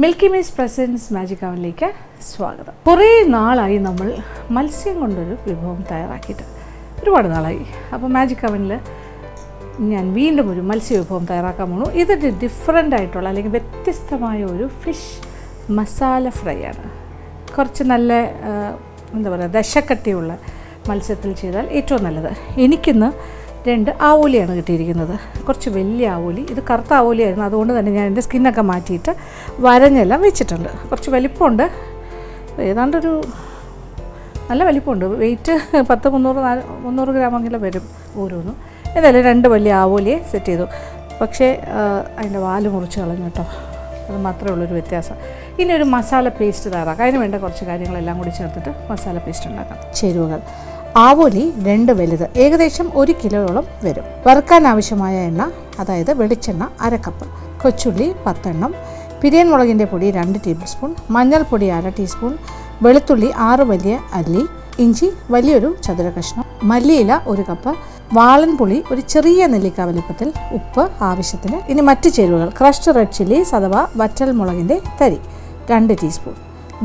Milky മീസ് presence magic അവനിലേക്ക് സ്വാഗതം. കുറേ നാളായി നമ്മൾ മത്സ്യം കൊണ്ടൊരു വിഭവം തയ്യാറാക്കിയിട്ട്, ഒരുപാട് നാളായി. അപ്പോൾ മാജിക് അവനിൽ ഞാൻ വീണ്ടും ഒരു മത്സ്യ വിഭവം തയ്യാറാക്കാൻ പോകുന്നു. ഇതൊരു ഡിഫറൻ്റ് ആയിട്ടുള്ള അല്ലെങ്കിൽ വ്യത്യസ്തമായ ഒരു ഫിഷ് മസാല ഫ്രൈ ആണ്. കുറച്ച് നല്ല എന്താ പറയുക, ദശക്കട്ടിയുള്ള മത്സ്യത്തിൽ ചെയ്താൽ ഏറ്റവും നല്ലത്. എനിക്കിന്ന് 2 ആവോലിയാണ് കിട്ടിയിരിക്കുന്നത്. കുറച്ച് വലിയ ആവോലി. ഇത് കറുത്ത ആവോലിയായിരുന്നു, അതുകൊണ്ട് തന്നെ ഞാൻ എൻ്റെ സ്കിന്നൊക്കെ മാറ്റിയിട്ട് വരഞ്ഞെല്ലാം വെച്ചിട്ടുണ്ട്. കുറച്ച് വലിപ്പമുണ്ട്, ഏതാണ്ടൊരു നല്ല വലിപ്പമുണ്ട്. വെയിറ്റ് 300 ഗ്രാമെങ്കിലും വരും ഓരോന്നും. ഏതായാലും 2 വലിയ ആവോലിയെ സെറ്റ് ചെയ്തു. പക്ഷേ അതിൻ്റെ വാല് മുറിച്ച് കളഞ്ഞു കേട്ടോ, അത് മാത്രമേ ഉള്ളൊരു വ്യത്യാസം. ഇനി ഒരു മസാല പേസ്റ്റ് തയ്യാറാക്കാം. അതിന് വേണ്ട കുറച്ച് കാര്യങ്ങളെല്ലാം കൂടി ചേർത്തിട്ട് മസാല പേസ്റ്റ് ഉണ്ടാക്കാം. ചേരുവകൾ: ആവോലി 2 വലുത്, ഏകദേശം 1 കിലോയോളം വരും. വറുക്കാൻ ആവശ്യമായ എണ്ണ, അതായത് വെളിച്ചെണ്ണ 1/2 കപ്പ്, കൊച്ചുള്ളി 10 എണ്ണം, പിരിയൻ മുളകിൻ്റെ പൊടി 2 ടേബിൾ സ്പൂൺ, മഞ്ഞൾപ്പൊടി 1/2 ടീസ്പൂൺ, വെളുത്തുള്ളി 6 വലിയ അല്ലി, ഇഞ്ചി വലിയൊരു ചതുര കഷ്ണം, മല്ലിയില 1 കപ്പ്, വാളൻപുളി ഒരു ചെറിയ നെല്ലിക്ക വലുപ്പത്തിൽ, ഉപ്പ് ആവശ്യത്തിന്. ഇനി മറ്റ് ചേരുവകൾ: ക്രഷ്ഡ് റെഡ് ചില്ലീസ് അഥവാ വറ്റൽ മുളകിൻ്റെ തരി 2 ടീസ്പൂൺ,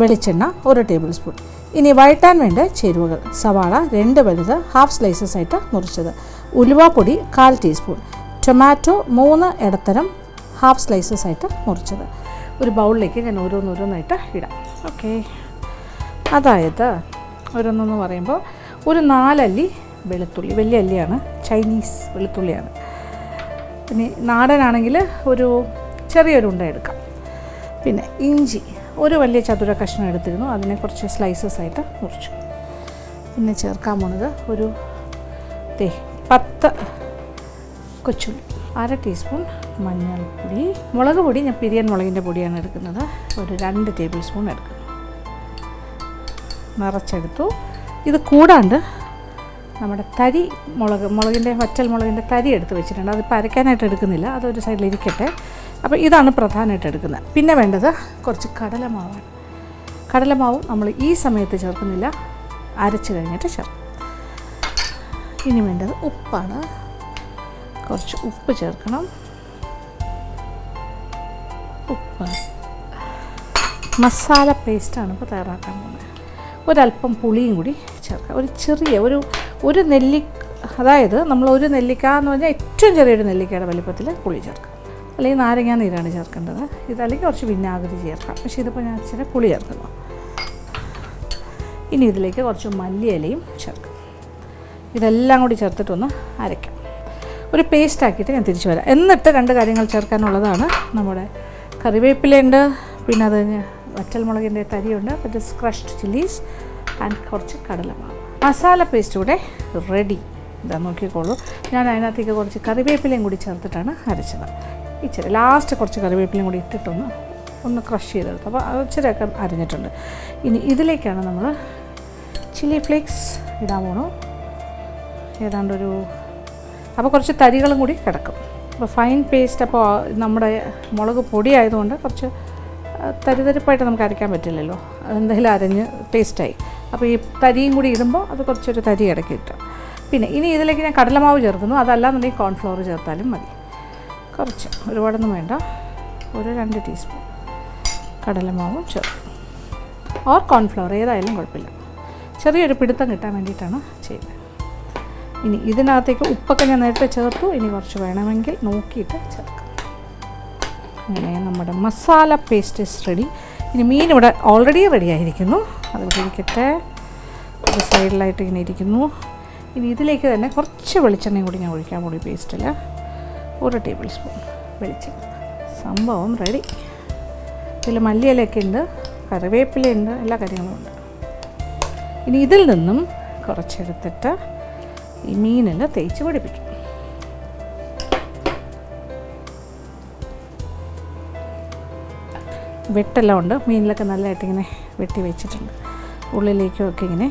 വെളിച്ചെണ്ണ 1 ടേബിൾ സ്പൂൺ. ഇനി വഴറ്റാൻ വേണ്ട ചേരുവകൾ: സവാള 2 വലുത് ഹാഫ് സ്ലൈസസ് ആയിട്ട് മുറിച്ചത്, ഉലുവാപ്പൊടി 1/4 ടീസ്പൂൺ, ടൊമാറ്റോ 3 ഇടത്തരം ഹാഫ് സ്ലൈസസ് ആയിട്ട് മുറിച്ചത്. ഒരു ബൗളിലേക്ക് ഞാൻ ഓരോന്നോരോന്നായിട്ട് ഇടാം. ഓക്കെ, അതായത് ഓരോന്നെന്ന് പറയുമ്പോൾ ഒരു 4 അല്ലി വെളുത്തുള്ളി, വലിയ അല്ലിയാണ്, ചൈനീസ് വെളുത്തുള്ളിയാണ്. പിന്നെ നാടനാണെങ്കിൽ ഒരു ചെറിയൊരു ഉണ്ട എടുക്കാം. പിന്നെ ഇഞ്ചി ഒരു വലിയ ചതുര കഷ്ണം എടുത്തിരുന്നു, അതിനെ കുറച്ച് സ്ലൈസസ് ആയിട്ട് മുറിച്ചു. പിന്നെ ചേർക്കാൻ പോണത് ഒരു 10 കൊച്ചുള്ളി, 1/2 ടീസ്പൂൺ മഞ്ഞൾപ്പൊടി, മുളക് പൊടി ഞാൻ പിരിയൻ മുളകിൻ്റെ പൊടിയാണ് എടുക്കുന്നത്, ഒരു 2 ടേബിൾ സ്പൂൺ എടുക്കുന്നു, നിറച്ചെടുത്തു. ഇത് കൂടാണ്ട് നമ്മുടെ തരി മുളകിൻ്റെ വറ്റൽ മുളകിൻ്റെ തരി എടുത്ത് വെച്ചിട്ടുണ്ട്. അതിപ്പോൾ അരയ്ക്കാനായിട്ട് എടുക്കുന്നില്ല, അതൊരു സൈഡിലിരിക്കട്ടെ. അപ്പോൾ ഇതാണ് പ്രധാനമായിട്ട് എടുക്കുന്നത്. പിന്നെ വേണ്ടത് കുറച്ച് കടലമാവാണ്. കടലമാവും നമ്മൾ ഈ സമയത്ത് ചേർക്കുന്നില്ല, അരച്ച് കഴിഞ്ഞിട്ട് ചേർക്കും. ഇനി വേണ്ടത് ഉപ്പാണ്. കുറച്ച് ഉപ്പ് ചേർക്കണം. ഉപ്പ്, മസാല പേസ്റ്റാണ് ഇപ്പോൾ തയ്യാറാക്കാൻ പോകുന്നത്. ഒരല്പം പുളിയും കൂടി ചേർക്കാം. ഒരു ചെറിയ ഒരു അതായത് നമ്മൾ ഒരു നെല്ലിക്ക എന്ന് പറഞ്ഞാൽ ഏറ്റവും ചെറിയൊരു നെല്ലിക്കയുടെ വലിപ്പത്തിൽ പുളി ചേർക്കാം, അല്ലെങ്കിൽ നാരങ്ങ നീരാണ് ചേർക്കേണ്ടത്. ഇതല്ലെങ്കിൽ കുറച്ച് വിനാഗിരി ചേർക്കാം, പക്ഷേ ഇതിപ്പോൾ ഞാൻ ഇച്ചിരി പുളി ചേർക്കുന്നു. ഇനി ഇതിലേക്ക് കുറച്ച് മല്ലിയിലയും ചേർക്കാം. ഇതെല്ലാം കൂടി ചേർത്തിട്ടൊന്ന് അരയ്ക്കാം. ഒരു പേസ്റ്റ് ആക്കിയിട്ട് ഞാൻ തിരിച്ചു വരാം. എന്നിട്ട് 2 കാര്യങ്ങൾ ചേർക്കാനുള്ളതാണ്. നമ്മുടെ കറിവേപ്പിലയുണ്ട്, പിന്നെ അത് വറ്റൽ മുളകിൻ്റെ തരിയുണ്ട്, പിന്നെ ക്രഷ്ഡ് ചില്ലീസ് ആൻഡ് കുറച്ച് കടലമാവ്. മസാല പേസ്റ്റ് കൂടെ റെഡി. ഇതാ നോക്കിക്കോളൂ, ഞാൻ അതിനകത്തേക്ക് കുറച്ച് കറിവേപ്പിലയും കൂടി ചേർത്തിട്ടാണ് അരച്ചത്. ഇച്ചിരി ലാസ്റ്റ് കുറച്ച് കറിവേപ്പിലയും കൂടി ഇട്ടിട്ടൊന്ന് ക്രഷ് ചെയ്തെടുത്തു. അപ്പോൾ ഇച്ചിരിയൊക്കെ അരിഞ്ഞിട്ടുണ്ട്. ഇനി ഇതിലേക്കാണ് നമ്മൾ ചില്ലി ഫ്ലേക്സ് ഇടാൻ പോകണം. ഏതാണ്ടൊരു അപ്പോൾ കുറച്ച് തരികളും കൂടി കിടക്കും. അപ്പോൾ ഫൈൻ പേസ്റ്റ്, അപ്പോൾ നമ്മുടെ മുളക് പൊടി ആയതുകൊണ്ട് കുറച്ച് തരിതരിപ്പായിട്ട് നമുക്ക് അരയ്ക്കാൻ പറ്റില്ലല്ലോ, അതെന്തെങ്കിലും അരഞ്ഞ് പേസ്റ്റായി. അപ്പോൾ ഈ തരിയും കൂടി ഇടുമ്പോൾ അത് കുറച്ചൊരു തരി ഇടയ്ക്ക് ഇട്ട്. പിന്നെ ഇനി ഇതിലേക്ക് ഞാൻ കടലമാവ് ചേർക്കുന്നു, അതല്ലാന്നുണ്ടെങ്കിൽ കോൺഫ്ലവർ ചേർത്താലും മതി. കുറച്ച്, ഒരുപാടൊന്നും വേണ്ട, ഒരു 2 ടീസ്പൂൺ കടലമാവും ചേർക്കും, ഓർ കോൺഫ്ലവർ ഏതായാലും കുഴപ്പമില്ല. ചെറിയൊരു പിടുത്തം കിട്ടാൻ വേണ്ടിയിട്ടാണ് ചെയ്യുന്നത്. ഇനി ഇതിനകത്തേക്ക് ഉപ്പൊക്കെ ഞാൻ നേരത്തെ ചേർത്തു, ഇനി കുറച്ച് വേണമെങ്കിൽ നോക്കിയിട്ട് ചേർക്കാം. അങ്ങനെ നമ്മുടെ മസാല പേസ്റ്റ് ഇസ് റെഡി. ഇനി മീൻ ഇവിടെ ഓൾറെഡി റെഡി ആയിരിക്കുന്നു, അത് ഇരിക്കട്ടെ. ഒരു സൈഡിലായിട്ട് ഇങ്ങനെ ഇരിക്കുന്നു. ഇനി ഇതിലേക്ക് തന്നെ കുറച്ച് വെളിച്ചെണ്ണയും കൂടി ഞാൻ ഒഴിക്കാൻ കൂടി പേസ്റ്റിൽ 1 ടേബിൾ സ്പൂൺ വെളിച്ചെണ്ണ. സംഭവം റെഡി. ഇതിൽ മല്ലിയിലൊക്കെ ഉണ്ട്, കറിവേപ്പിലയുണ്ട്, എല്ലാ കാര്യങ്ങളും ഉണ്ട്. ഇനി ഇതിൽ നിന്നും കുറച്ചെടുത്തിട്ട് ഈ മീനിൽ തേച്ച് പിടിപ്പിക്കും. വെട്ടെല്ലാം ഉണ്ട്, മീനിലൊക്കെ നല്ലതായിട്ട് ഇങ്ങനെ വെട്ടി വെച്ചിട്ടുണ്ട്. ഉള്ളിലേക്കുമൊക്കെ ഇങ്ങനെ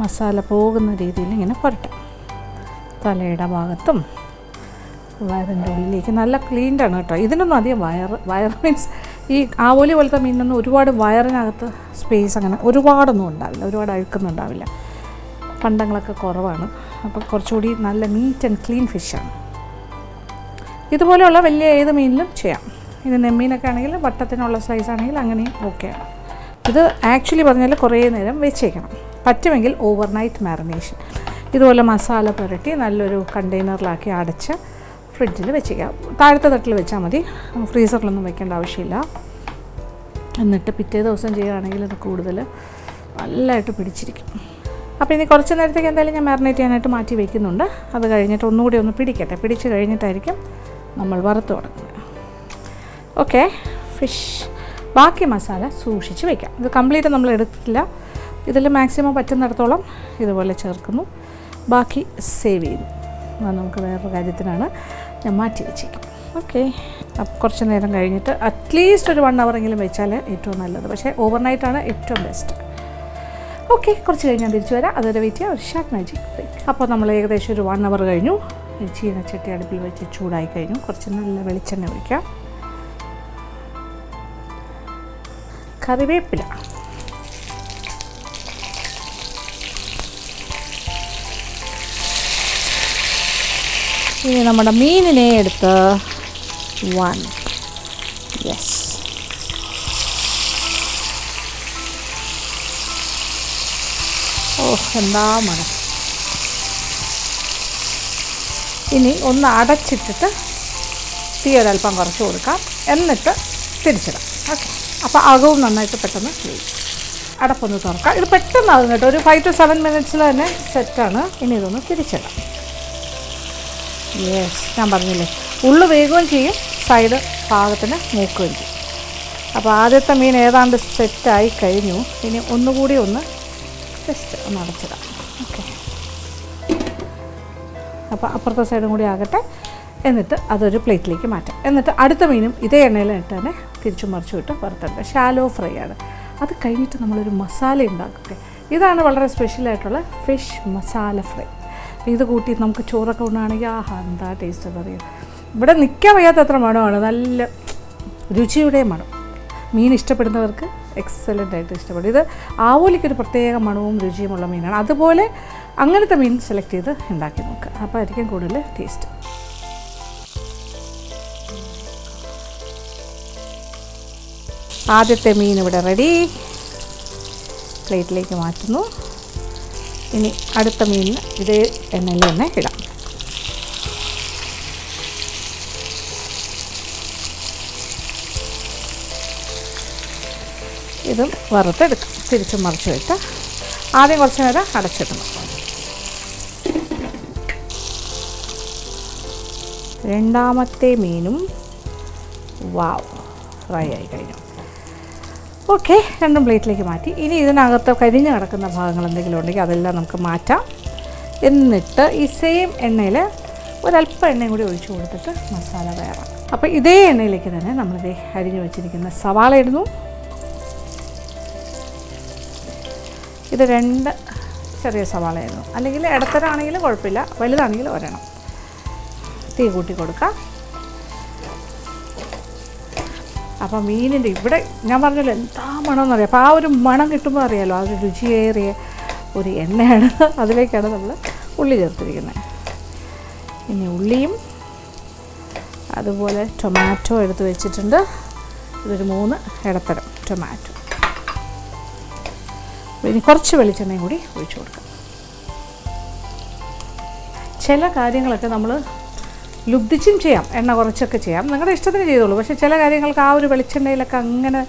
മസാല പോകുന്ന രീതിയിൽ ഇങ്ങനെ പുരട്ടാം. തലയുടെ ഭാഗത്തും വയറിൻ്റെ ഉള്ളിലേക്ക് നല്ല ക്ലീൻഡാണ് കേട്ടോ. ഇതിനൊന്നും അധികം വയർ മീൻസ് ഈ ആവോലി പോലത്തെ മീനൊന്നും ഒരുപാട് വയറിനകത്ത് സ്പേസ് അങ്ങനെ ഒരുപാടൊന്നും ഉണ്ടാവില്ല, ഒരുപാട് അഴുക്കൊന്നും ഉണ്ടാവില്ല. പണ്ടങ്ങളൊക്കെ കുറവാണ്. അപ്പോൾ കുറച്ചുകൂടി നല്ല നീറ്റ് ആൻഡ് ക്ലീൻ ഫിഷാണ്. ഇതുപോലെയുള്ള വലിയ ഏത് മീനിലും ചെയ്യാം. ഇത് നെമ്മീനൊക്കെ ആണെങ്കിൽ വട്ടത്തിനുള്ള സ്ലൈസ് ആണെങ്കിൽ അങ്ങനെയും ഓക്കെയാണ്. ഇത് ആക്ച്വലി പറഞ്ഞാൽ കുറേ നേരം വെച്ചേക്കണം, പറ്റുമെങ്കിൽ ഓവർനൈറ്റ് മാറിനേഷൻ. ഇതുപോലെ മസാല പുരട്ടി നല്ലൊരു കണ്ടെയ്നറിലാക്കി അടച്ച് ഫ്രിഡ്ജിൽ വെച്ചേക്കാം. താഴത്തെ തട്ടിൽ വെച്ചാൽ മതി, ഫ്രീസറിലൊന്നും വെക്കേണ്ട ആവശ്യമില്ല. എന്നിട്ട് പിറ്റേ ദിവസം ചെയ്യുകയാണെങ്കിൽ ഇത് കൂടുതൽ നല്ലതായിട്ട് പിടിച്ചിരിക്കും. അപ്പോൾ ഇനി കുറച്ച് നേരത്തേക്ക് എന്തായാലും ഞാൻ മാറിനേറ്റ് ചെയ്യാനായിട്ട് മാറ്റി വയ്ക്കുന്നുണ്ട്. അത് കഴിഞ്ഞിട്ട് ഒന്നുകൂടി ഒന്ന് പിടിക്കട്ടെ. പിടിച്ച് കഴിഞ്ഞിട്ടായിരിക്കും നമ്മൾ വറുത്ത് തുടങ്ങുന്നത്. ഓക്കെ, ഫിഷ് ബാക്കി മസാല സൂക്ഷിച്ച് വയ്ക്കാം. ഇത് കംപ്ലീറ്റ് നമ്മൾ എടുത്തില്ല, ഇതിൽ മാക്സിമം പറ്റുന്നിടത്തോളം ഇതുപോലെ ചേർക്കുന്നു, ബാക്കി സേവ് ചെയ്യുന്നു. അത് നമുക്ക് വേറൊരു കാര്യത്തിനാണ് ഞാൻ മാറ്റി വെച്ചേക്കും. ഓക്കെ, അപ്പോൾ കുറച്ച് നേരം കഴിഞ്ഞിട്ട് അറ്റ്ലീസ്റ്റ് ഒരു 1 hour വെച്ചാൽ ഏറ്റവും നല്ലത്. പക്ഷേ ഓവർനൈറ്റാണ് ഏറ്റവും ബെസ്റ്റ്. ഓക്കെ, കുറച്ച് കഴിഞ്ഞ് ഞാൻ തിരിച്ചു വരാം. അതൊരു വെയിറ്റ് ചെയ്യാം, ഒരു ഷാർട്ട് മാജിക് ബ്രേക്ക്. അപ്പോൾ നമ്മൾ ഏകദേശം ഒരു 1 hour കഴിഞ്ഞു. ചീനച്ചട്ടി അടുപ്പിൽ വെച്ച് ചൂടായി കഴിഞ്ഞു. കുറച്ച് നല്ല വെളിച്ചെണ്ണ ഒഴിക്കാം. കറിവേപ്പില, ഇനി നമ്മുടെ മീനിനെ എടുത്ത് 1 യെസ് എന്താ മണം. ഇനി ഒന്ന് അടച്ചിട്ടിട്ട് തീ ഒരൽപ്പം കുറച്ച് കൊടുക്കാം, എന്നിട്ട് തിരിച്ചിടാം. ഓക്കെ, അപ്പോൾ അകവും നന്നായിട്ട് പെട്ടെന്ന് ചെയ്യും. അടപ്പൊന്ന് തുറക്കാം. ഇത് പെട്ടെന്നാകും കേട്ടോ, ഒരു 5 to 7 minutes തന്നെ സെറ്റാണ്. ഇനി ഇതൊന്ന് തിരിച്ചിടാം. യെസ്, ഞാൻ പറഞ്ഞില്ലേ, ഉള്ളു വേഗവും ചെയ്യും, സൈഡ് പാകത്തിന് മൂക്കുകയും ചെയ്യും. അപ്പോൾ ആദ്യത്തെ മീൻ ഏതാണ്ട് സെറ്റായി കഴിഞ്ഞു. ഇനി ഒന്നുകൂടി ഒന്ന് ജസ്റ്റ് ഒന്ന് അടച്ചിടാം. ഓക്കെ, അപ്പോൾ അപ്പുറത്തെ സൈഡും കൂടി ആകട്ടെ. എന്നിട്ട് അതൊരു പ്ലേറ്റിലേക്ക് മാറ്റാം. എന്നിട്ട് അടുത്ത മീനും ഇതേ എണ്ണയിൽ ഇട്ട് തന്നെ തിരിച്ചും മറിച്ചും ഇട്ട് വറുത്തെടുക്കുക. ഷാലോ ഫ്രൈ ആണ്. അത് കഴിഞ്ഞിട്ട് നമ്മളൊരു മസാല ഉണ്ടാക്കുക. ഇതാണ് വളരെ സ്പെഷ്യലായിട്ടുള്ള ഫിഷ് മസാല ഫ്രൈ. ഇത് കൂട്ടി നമുക്ക് ചോറൊക്കെ ഉണ്ടാണെങ്കിൽ എന്താ ടേസ്റ്റ് എന്നറിയാം. ഇവിടെ നിൽക്കാൻ വയ്യാത്തത്ര മണമാണ്, നല്ല രുചിയുടെ മണം. മീൻ ഇഷ്ടപ്പെടുന്നവർക്ക് എക്സലൻ്റായിട്ട് ഇഷ്ടപ്പെടും. ഇത് ആവോലിക്കൊരു പ്രത്യേക മണവും രുചിയുമുള്ള മീനാണ്. അതുപോലെ അങ്ങനത്തെ മീൻ സെലക്ട് ചെയ്ത് ഉണ്ടാക്കി നോക്കുക, അപ്പോൾ ആയിരിക്കും കൂടുതൽ ടേസ്റ്റ്. ആദ്യത്തെ മീൻ ഇവിടെ റെഡി, പ്ലേറ്റിലേക്ക് മാറ്റുന്നു. ഇനി അടുത്ത മീനിന് ഇതേ എണ്ണയിൽ തന്നെ ഇടാം. ഇതും വറുത്തെടുക്കാം. തിരിച്ചും മറിച്ച് ഇട്ട് ആദ്യം കുറച്ച് നേരം അടച്ചിടണം. രണ്ടാമത്തെ മീനും ഫ്രൈ ആയി കഴിഞ്ഞു. ഓക്കെ, രണ്ടും പ്ലേറ്റിലേക്ക് മാറ്റി. ഇനി ഇതിനകത്ത് കരിഞ്ഞ് കിടക്കുന്ന ഭാഗങ്ങൾ എന്തെങ്കിലും ഉണ്ടെങ്കിൽ അതെല്ലാം നമുക്ക് മാറ്റാം. എന്നിട്ട് ഈ സെയിം എണ്ണയിൽ ഒരല്പം എണ്ണയും കൂടി ഒഴിച്ചു കൊടുത്തിട്ട് മസാല വേറാം. അപ്പോൾ ഇതേ എണ്ണയിലേക്ക് തന്നെ നമ്മളിതേ അരിഞ്ഞു വെച്ചിരിക്കുന്ന സവാള ഇടുന്നു. ഇത് 2 ചെറിയ സവാളയായിരുന്നു, അല്ലെങ്കിൽ ഇടത്തരാണെങ്കിലും കുഴപ്പമില്ല, വലുതാണെങ്കിൽ ഒരെണ്ണം. തീ കൂട്ടി കൊടുക്കാം. അപ്പം മീനിൻ്റെ ഇവിടെ ഞാൻ പറഞ്ഞല്ലോ എന്താ മണമെന്ന് അറിയാം. അപ്പോൾ ആ ഒരു മണം കിട്ടുമ്പോൾ അറിയാമല്ലോ, ആ ഒരു രുചിയേറിയ ഒരു എണ്ണയാണ്. അതിലേക്കാണ് നമ്മൾ ഉള്ളി ചേർത്തിരിക്കുന്നത്. ഇനി ഉള്ളിയും അതുപോലെ ടൊമാറ്റോ എടുത്ത് വെച്ചിട്ടുണ്ട്. ഇതൊരു 3 ഇടത്തരം ടൊമാറ്റോ. ഇനി കുറച്ച് വെളിച്ചെണ്ണയും കൂടി ഒഴിച്ചു കൊടുക്കാം. ചില കാര്യങ്ങളൊക്കെ നമ്മൾ ലുബ്ധിച്ചും ചെയ്യാം, എണ്ണ കുറച്ചൊക്കെ ചെയ്യാം, നിങ്ങളുടെ ഇഷ്ടത്തിന് ചെയ്തോളൂ. പക്ഷേ ചില കാര്യങ്ങൾക്ക് ആ ഒരു വെളിച്ചെണ്ണയിലൊക്കെ അങ്ങനെ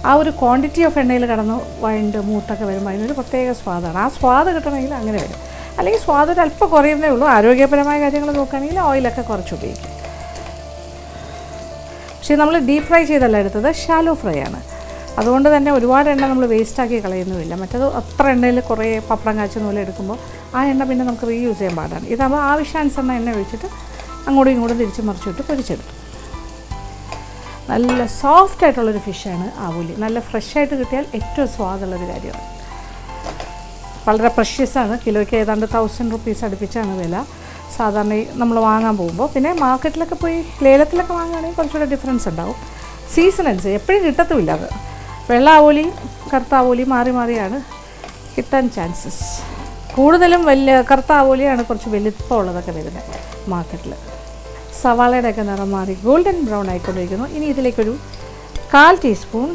ആ ഒരു ക്വാണ്ടിറ്റി ഓഫ് എണ്ണയിൽ കടന്ന് വഴണ്ട് മൂത്തൊക്കെ വരുമ്പോൾ അതിനൊരു പ്രത്യേക സ്വാദാണ്. ആ സ്വാദ് കിട്ടണമെങ്കിൽ അങ്ങനെ വരും. അല്ലെങ്കിൽ സ്വാദ് ഒരു അല്പം കുറയുന്നേ ഉള്ളൂ. ആരോഗ്യപരമായ കാര്യങ്ങൾ നോക്കുകയാണെങ്കിൽ ഓയിലൊക്കെ കുറച്ച് ഉപയോഗിക്കും. പക്ഷേ നമ്മൾ ഡീപ്പ് ഫ്രൈ ചെയ്തല്ല എടുത്തത്, ഷാലോ ഫ്രൈ ആണ്. അതുകൊണ്ട് തന്നെ ഒരുപാട് എണ്ണ നമ്മൾ വേസ്റ്റാക്കി കളയുന്നുമില്ല. മറ്റേത് അത്ര എണ്ണയിൽ കുറേ പപ്പടം കാച്ചുന്ന പോലെ എടുക്കുമ്പോൾ ആ എണ്ണ പിന്നെ നമുക്ക് റീയൂസ് ചെയ്യാൻ പാടാണ്. ഇതാകുമ്പോൾ ആവശ്യാനുസരണം എണ്ണ ഒഴിച്ചിട്ട് അങ്ങോട്ടും ഇങ്ങോട്ടും തിരിച്ച് മറിച്ചിട്ട് പൊരിച്ചെടുത്തു. നല്ല സോഫ്റ്റ് ആയിട്ടുള്ളൊരു ഫിഷാണ് ആവോലി. നല്ല ഫ്രഷായിട്ട് കിട്ടിയാൽ ഏറ്റവും സ്വാദുള്ളൊരു കാര്യമാണ്. വളരെ പ്രഷ്യസാണ്. കിലോയ്ക്ക് ഏതാണ്ട് 1000 rupees അടുപ്പിച്ചാണ് വില സാധാരണ നമ്മൾ വാങ്ങാൻ പോകുമ്പോൾ. പിന്നെ മാർക്കറ്റിലൊക്കെ പോയി ലേലത്തിലൊക്കെ വാങ്ങുകയാണെങ്കിൽ കുറച്ചുകൂടെ ഡിഫറൻസ് ഉണ്ടാവും. സീസൺ അനുസരിച്ച് എപ്പോഴും കിട്ടത്തുമില്ല. അത് വെള്ള ആവോലി കറുത്ത ആവോലി മാറി മാറിയാണ് കിട്ടാൻ ചാൻസസ്. കൂടുതലും വലിയ കറുത്ത ആവോലിയാണ് കുറച്ച് വലിപ്പമുള്ളതൊക്കെ വരുന്നത് മാർക്കറ്റിൽ. സവാളയുടെയൊക്കെ നിറം മാറി ഗോൾഡൻ ബ്രൗൺ ആയിക്കൊണ്ടിരിക്കുന്നു. ഇനി ഇതിലേക്കൊരു 1/4 ടീസ്പൂൺ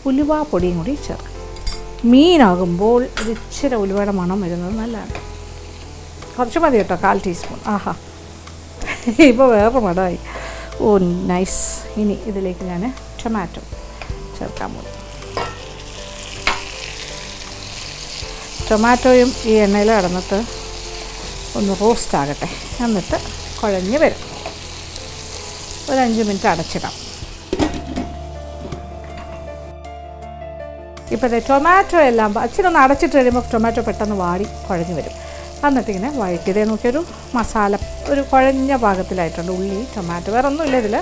ഉലുവാപ്പൊടിയും കൂടി ചേർക്കാം. മീനാകുമ്പോൾ ഒരു ഇച്ചിരി ഉലുവയുടെ മണം വരുന്നത് നല്ലതാണ്. കുറച്ച് മതി കേട്ടോ, 1/4 ടീസ്പൂൺ. ആഹാ, ഇപ്പോൾ വേറെ മണമായി. ഓ നൈസ്. ഇനി ഇതിലേക്ക് ഞാൻ ടൊമാറ്റോ ചേർക്കാൻ പോകും. ടൊമാറ്റോയും ഈ എണ്ണയിൽ കിടന്നിട്ട് ഒന്ന് റോസ്റ്റ് ആകട്ടെ, എന്നിട്ട് കുഴഞ്ഞ് വരും. ഒരു 5 മിനിറ്റ് അടച്ചിടാം. ഇപ്പോൾ ടൊമാറ്റോ എല്ലാം അച്ഛൻ ഒന്ന് അടച്ചിട്ട് കഴിയുമ്പോൾ ടൊമാറ്റോ പെട്ടെന്ന് വാടി കുഴഞ്ഞ് വരും. എന്നിട്ടിങ്ങനെ വഴറ്റിയതേ നോക്കിയൊരു മസാല ഒരു കുഴഞ്ഞ പാകത്തിലായിട്ടുണ്ട്. ഉള്ളി, ടൊമാറ്റോ, വേറെ ഒന്നുമില്ല ഇതിൽ.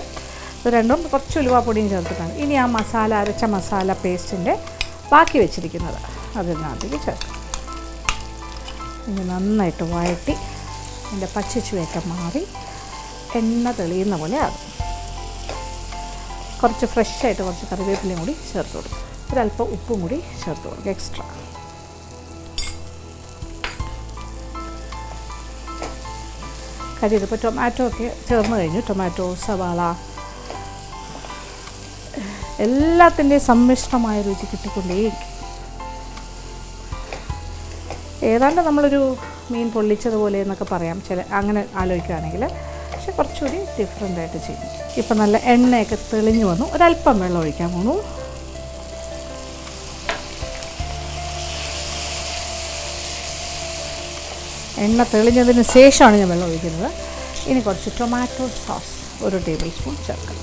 ഇത് രണ്ടും കുറച്ച് ഉലുവാപ്പൊടിയും ചേർത്തിട്ടാണ്. ഇനി ആ മസാല, അരച്ച മസാല പേസ്റ്റിൻ്റെ ബാക്കി വെച്ചിരിക്കുന്നത് അതിനകത്തേക്ക് ചേർക്കാം. ഇനി നന്നായിട്ട് വഴറ്റി അതിൻ്റെ പച്ചച്ചുവയൊക്കെ മാറി എണ്ണ തെളിയുന്ന പോലെ ആകും. കുറച്ച് ഫ്രഷായിട്ട് കുറച്ച് കറിവേപ്പിലയും കൂടി ചേർത്ത് കൊടുക്കും. ഒരല്പം ഉപ്പും കൂടി ചേർത്ത് കൊടുക്കും എക്സ്ട്രാ. കാര്യം ഇതിപ്പോൾ ടൊമാറ്റോ ഒക്കെ ചേർന്ന് കഴിഞ്ഞു. ടൊമാറ്റോ, സവാള എല്ലാത്തിൻ്റെയും സമ്മിശ്രമായ രുചി കിട്ടിക്കൊണ്ടേയിരിക്കും. ഏതാണ്ട് നമ്മളൊരു മീൻ പൊള്ളിച്ചതുപോലെ എന്നൊക്കെ പറയാം അങ്ങനെ ആലോചിക്കുകയാണെങ്കിൽ. പക്ഷെ കുറച്ചുകൂടി ഡിഫറെൻ്റായിട്ട് ചെയ്യും. ഇപ്പം നല്ല എണ്ണയൊക്കെ തെളിഞ്ഞു വന്നു. ഒരല്പം വെള്ളം ഒഴിക്കാൻ പോണു. എണ്ണ തെളിഞ്ഞതിന് ശേഷമാണ് ഞാൻ വെള്ളം ഒഴിക്കുന്നത്. ഇനി കുറച്ച് ടൊമാറ്റോ സോസ് 1 ടേബിൾ സ്പൂൺ ചേർക്കാം.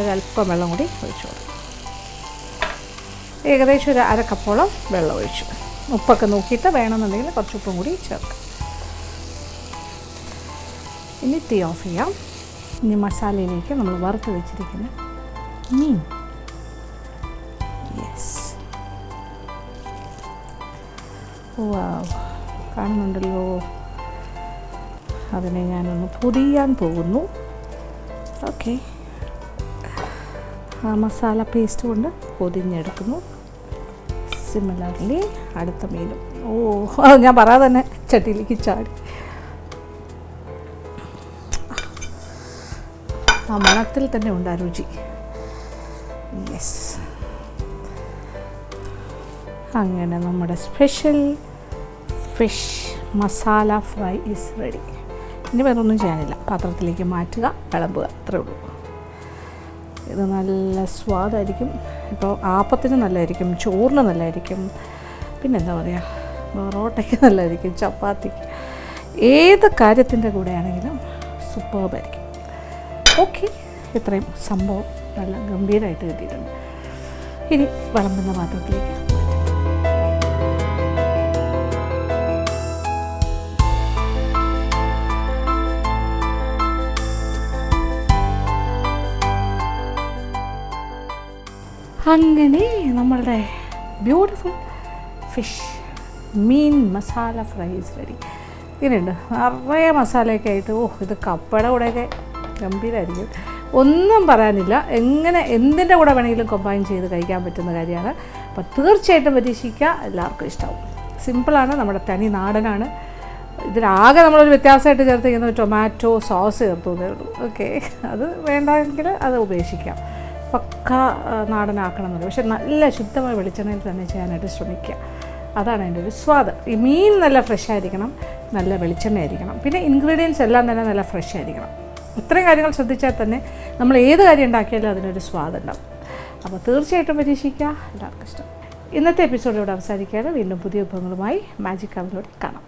ഒരല്പം വെള്ളം കൂടി ഒഴിച്ചു കൊടുക്കും. ഏകദേശം ഒരു 1/2 കപ്പോളം വെള്ളം ഒഴിച്ചു. ഉപ്പൊക്കെ നോക്കിയിട്ട് വേണമെന്നുണ്ടെങ്കിൽ കുറച്ച് ഉപ്പും കൂടി ചേർക്കാം. ഇനി തീ ഓഫ് ചെയ്യാം. ഇനി മസാലയിലേക്ക് നമ്മൾ വറുത്ത് വെച്ചിരിക്കുന്ന മീൻ, യെസ്, വാവ്, കാണുന്നുണ്ടല്ലോ. അതിനെ ഞാനൊന്ന് പൊതിയാൻ പോകുന്നു. ഓക്കെ, ആ മസാല പേസ്റ്റ് കൊണ്ട് പൊതിഞ്ഞെടുക്കുന്നു. സിമിലർലി അടുത്ത മീനും. ഓ, അത് ഞാൻ പറയാതെ തന്നെ ചട്ടിയിലേക്ക് ചാടി. ആ മണത്തിൽ തന്നെ ഉണ്ട് ആ രുചി. യെസ്, അങ്ങനെ നമ്മുടെ special fish masala fry is ready. ഇനി വേറെ ഒന്നും ചെയ്യാനില്ല. പാത്രത്തിലേക്ക് മാറ്റുക, വിളമ്പുക, അത്രേ ഉള്ളൂ. ഇത് നല്ല സ്വാദായിരിക്കും. ഇപ്പോൾ ആപ്പത്തിന് നല്ലതായിരിക്കും, ചോറിന് നല്ലതായിരിക്കും, പിന്നെന്താ പറയുക, പൊറോട്ടയ്ക്ക് നല്ലതായിരിക്കും, ചപ്പാത്തിക്ക്, ഏത് കാര്യത്തിൻ്റെ കൂടെയാണെങ്കിലും സൂപ്പർബായിരിക്കും. ഓക്കെ, ഇത്രയും സംഭവം നല്ല ഗംഭീരമായിട്ട് കിട്ടിയിട്ടുണ്ട്. ഇനി വിളമ്പുന്ന പാത്രത്തിലേക്ക് അങ്ങനെ നമ്മളുടെ ബ്യൂട്ടിഫുൾ ഫിഷ് മീൻ മസാല ഫ്രൈസ് റെഡി. ഇങ്ങനെയുണ്ട്, നിറയെ മസാലയൊക്കെ ആയിട്ട്. ഓ, ഇത് കപ്പയുടെ കൂടെയൊക്കെ ഗംഭീരമായിരിക്കും. ഒന്നും പറയാനില്ല. എങ്ങനെ എന്തിൻ്റെ കൂടെ വേണമെങ്കിലും കമ്പൈൻ ചെയ്ത് കഴിക്കാൻ പറ്റുന്ന കാര്യമാണ്. അപ്പോൾ തീർച്ചയായിട്ടും പരീക്ഷിക്കുക, എല്ലാവർക്കും ഇഷ്ടമാവും. സിമ്പിളാണ്, നമ്മുടെ തനി നാടനാണ്. ഇതിലാകെ നമ്മളൊരു വ്യത്യാസമായിട്ട് ചേർത്ത് ചെയ്യുന്നത് ടൊമാറ്റോ സോസ് ചേർത്തുന്നേ ഉള്ളൂ. ഓക്കെ, അത് വേണ്ടെങ്കിൽ അത് ഉപേക്ഷിക്കാം. പക്ക നാടനാക്കണമെന്നുള്ളൂ. പക്ഷെ നല്ല ശുദ്ധമായ വെളിച്ചെണ്ണയിൽ തന്നെ ചെയ്യാനായിട്ട് ശ്രമിക്കുക. അതാണ് അതിൻ്റെ ഒരു സ്വാദ്. ഈ മീൻ നല്ല ഫ്രഷ് ആയിരിക്കണം, നല്ല വെളിച്ചെണ്ണ ആയിരിക്കണം, പിന്നെ ഇൻഗ്രീഡിയൻസ് എല്ലാം തന്നെ നല്ല ഫ്രഷ് ആയിരിക്കണം. ഇത്രയും കാര്യങ്ങൾ ശ്രദ്ധിച്ചാൽ തന്നെ നമ്മൾ ഏത് കാര്യം ഉണ്ടാക്കിയാലും അതിനൊരു സ്വാദുണ്ടാവും. അപ്പോൾ തീർച്ചയായിട്ടും പരീക്ഷിക്കുക, എല്ലാവർക്കും ഇഷ്ടം. ഇന്നത്തെ എപ്പിസോഡ് ഇവിടെ അവസാനിക്കുകയാണ്. വീണ്ടും പുതിയ വിഭവങ്ങളുമായി മാജിക് അവനിലൂടെ കാണാം.